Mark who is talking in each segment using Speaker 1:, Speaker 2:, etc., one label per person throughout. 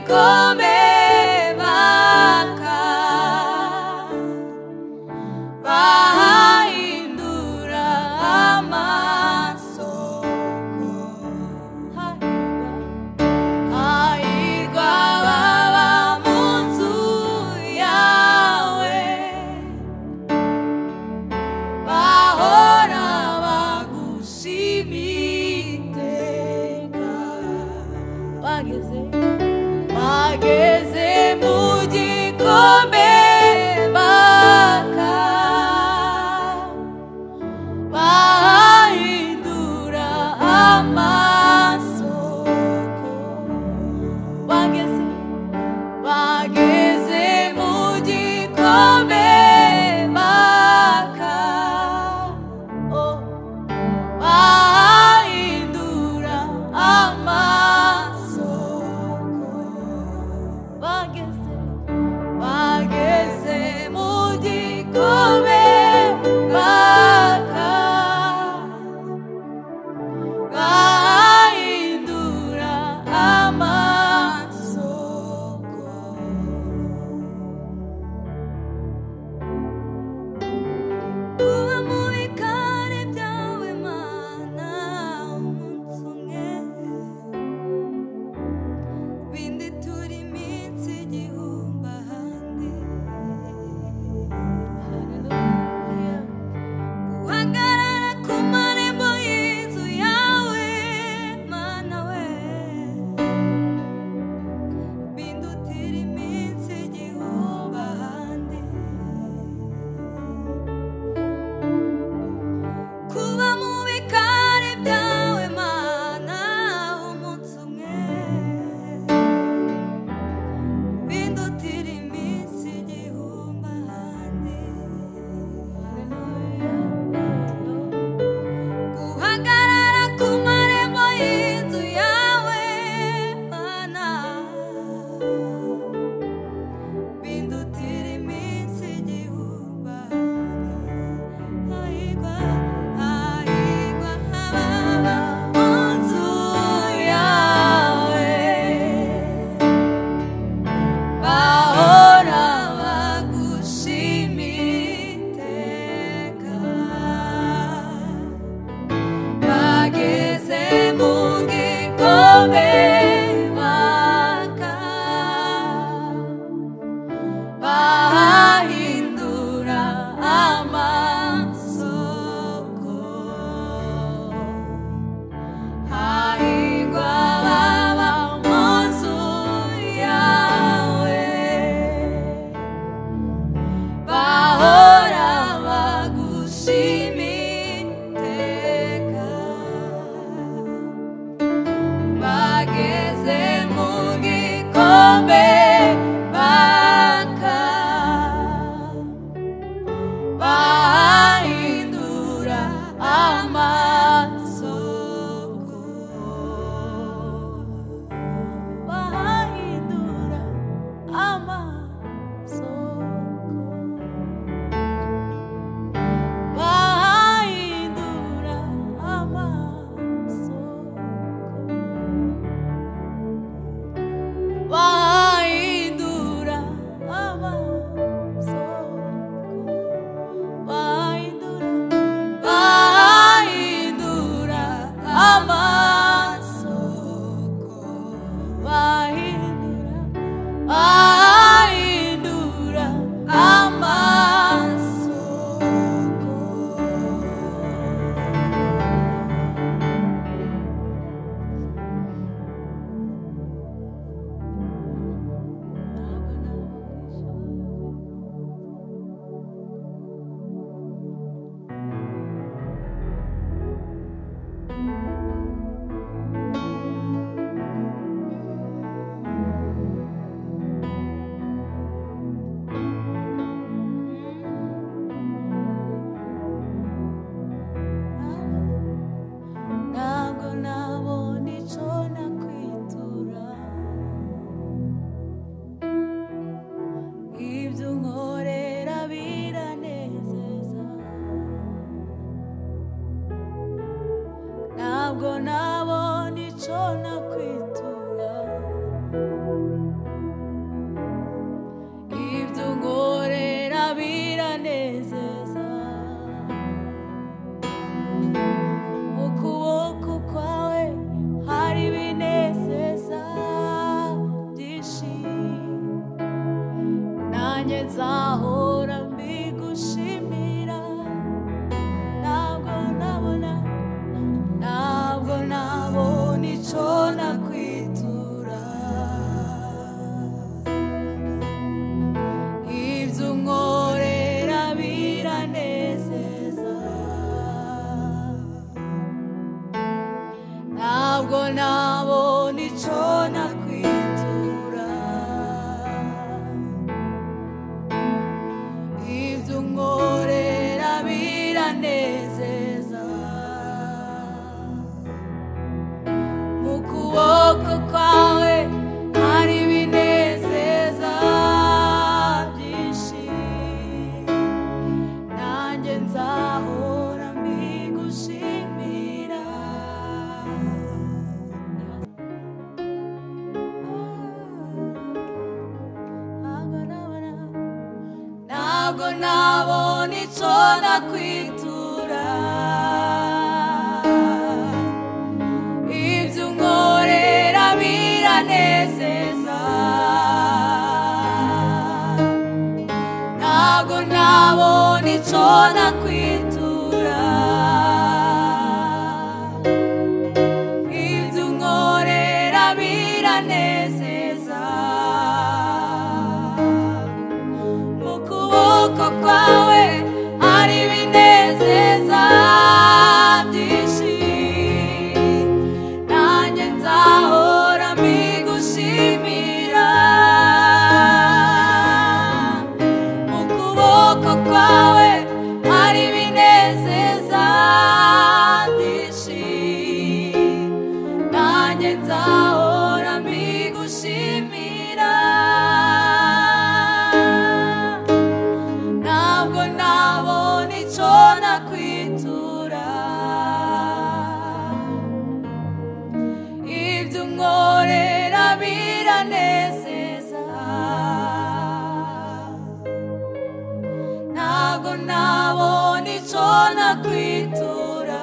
Speaker 1: gikombe baka bahindura amasoko hahirwa baba mu nzu yawe bahora bagushimira iteka bageze mu gikombe baka bahindura amasoko bageze mu gikombe baka bahindura amasoko bageze mu gikombe baka bahindura amasoko kuba mu bikari byawe Mana umunsi umwe bindi turi iminsi igihumbi ahandi guhagarara ku marembo y'inzu yawe Mana we bindutira iminsi igihumbi ahandi kuba mu bikari byawe Mana umunsi umwe nanjye nzahora mbigushimira. Ntabwo nabona icyo nakwitura. Ibyo unkorera biranezeza. Ntabwo nabona icyo nakwitura. Ibyo unkorera biranezeza. Mu kuboko kwawe hari ibinezeza byinshi. Nanjye nzahora mbigushimira. Ntabwo nabona icyo nakwitura. Ibyo unkorera biranezeza. Ntabwo nabona icyo nakwitura. Ibyo unkorera biranezeza. Mu kuboko kwawe hari ibinezeza byinshi. Nanjye nzahora mbigushimira. Mu kuboko kwawe hari ibinezeza byinshi. Nanjye nzahora mbigushimira. Ntabwo nabona icyo nakwitura. Ibyo unkorera biranezeza. Ntabwo nabona icyo nakwitura.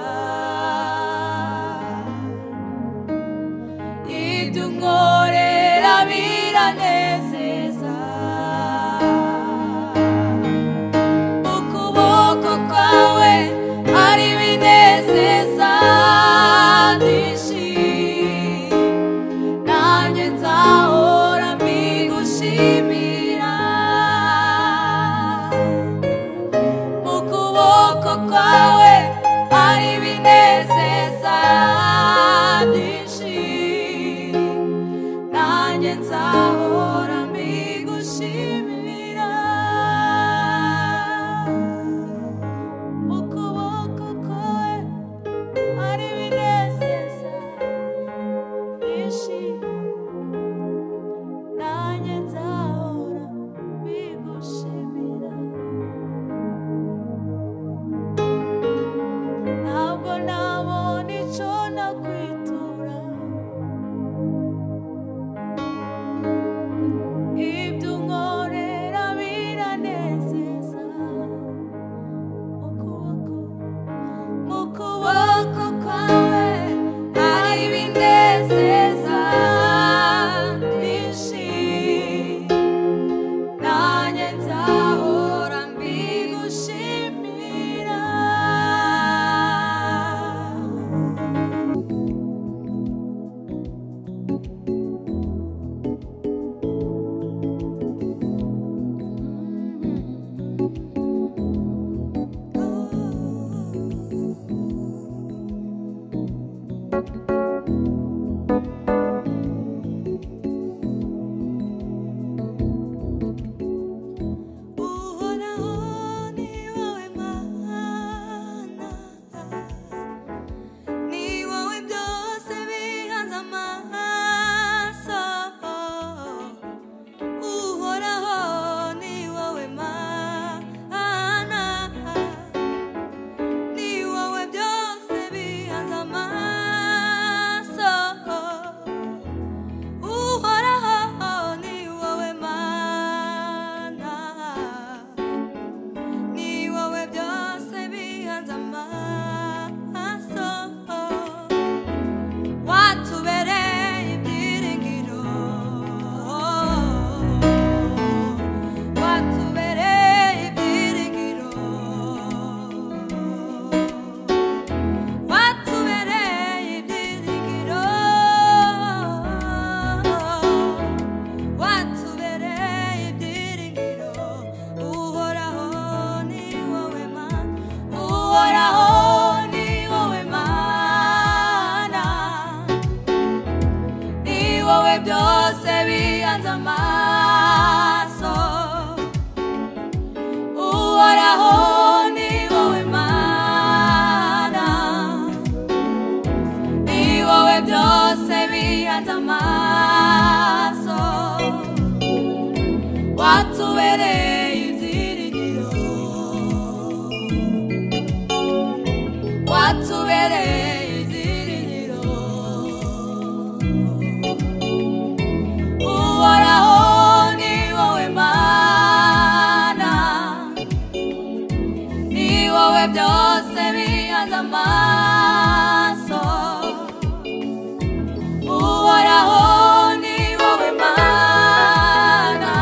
Speaker 1: Ibyo unkorera biranezeza. Mu kuboko kwawe hari ibinezeza byinshi. Nanjye nzahora mbigushimira. Mu kuboko kwawe hari ibinezeza byinshi. Nanjye nzahora mbigushimira. Mu kuboko kwawe hari ibinezeza byinshi. Nanjye nzahora mbigushimira. Ntabwo nabona icyo nakwitura. bihanze amaso uhoraho ni wowe Mana ni wowe byose bihanze amaso watubereye ibyiringiro watubereye ibyiringiro uhoraho ni wowe Mana ni wowe byose bihanze amaso uhoraho ni wowe Mana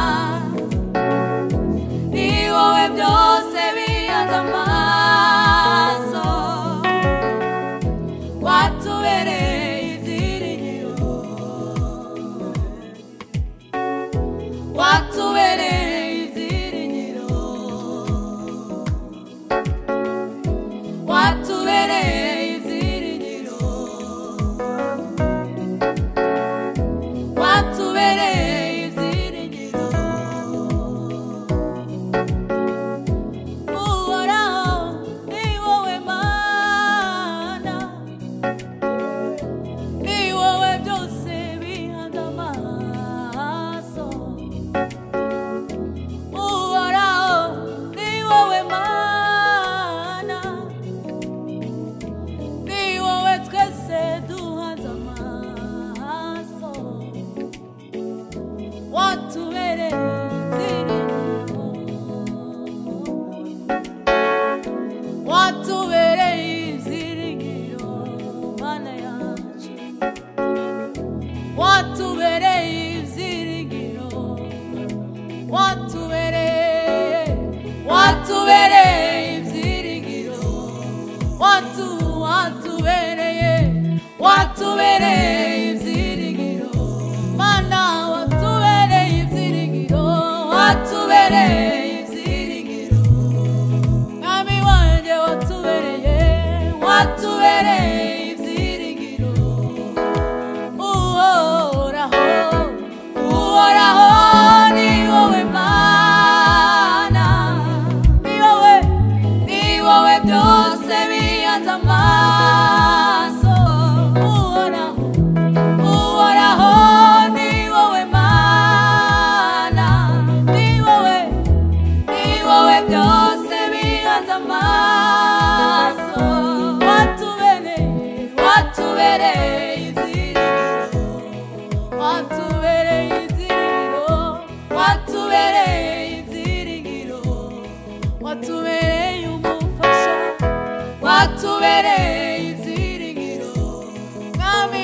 Speaker 1: ni wowe byose bihanze amaso watubereye ibyiringiro watubereye ibyiringiro watubereye ibyiringiro watubereye ibyiringiro uhoraho ni wowe Mana ni wowe byose bihanze amaso uhoraho ni wowe Mana ni wowe twese duhanze amaso watubereye ibyiringiro watubereye ibyiringiro Mana yacu watubereye ibyiringiro watubereye ibyiringiro watubereye ibyiringiro Mana watubereye ibyiringiro watubereye ibyiringiro Mwami wanjye watubereye ibyiringiro uhoraho ni wowe Mana ni wowe byose bihanze amaso uhoraho ni wowe Mana ni wowe byose bihanze amaso watubereye ibyiringiro watubereye ibyiringiro watubereye ibyiringiro watubereye umufasha watubereye ibyiringiro Mwami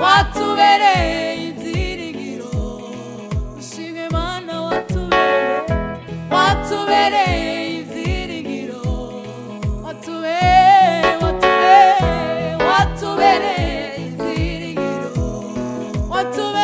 Speaker 1: watubereye ibyiringiro ushimwe Mana watubereye ibyiringiro watubereye ibyiringiro watubereye